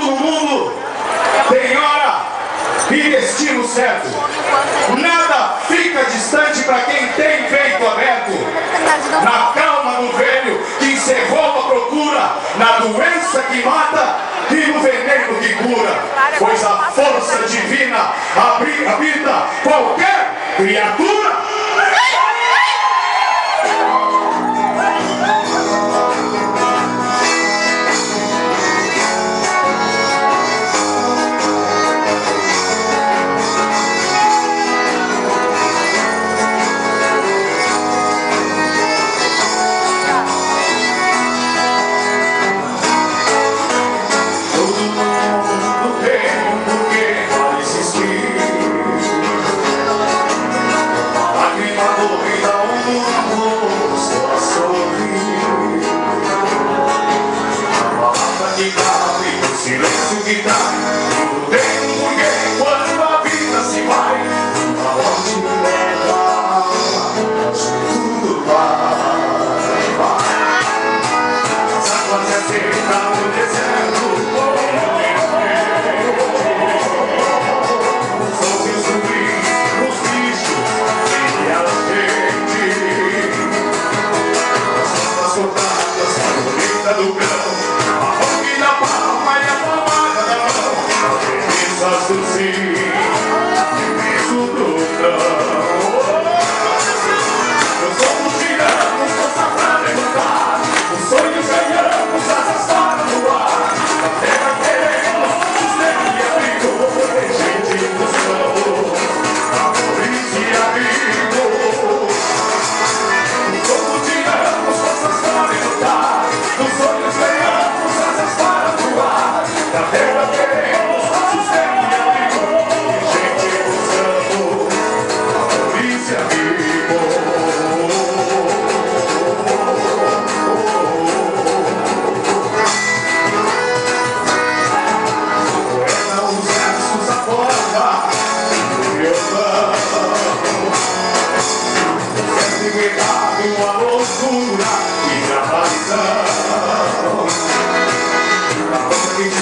Todo mundo tem hora e destino certo. Nada fica distante para quem tem peito aberto. Na calma do velho que encerrou a procura, na doença que mata e no veneno que cura. Pois a força divina habita qualquer criatura. Silêncio que dá, tudo tem um porquê. Quando a vida se vai, aonde leva, tudo vai. As águas se secam no deserto, os ouvios subir, os bichos e a gente. As cortadas, a bonita do grão, do sim, isso do não. Nós somos tiramos força pra levantar, os sonhos ganhamos, asas para voar. A terra queremos, sustento e abrigo, tem gente buscando amor e amigo. Nós somos tiramos forças para levantar, os sonhos ganhamos, asas para voar. A terra queremos, sustento. Uma loucura e a razão. A força que te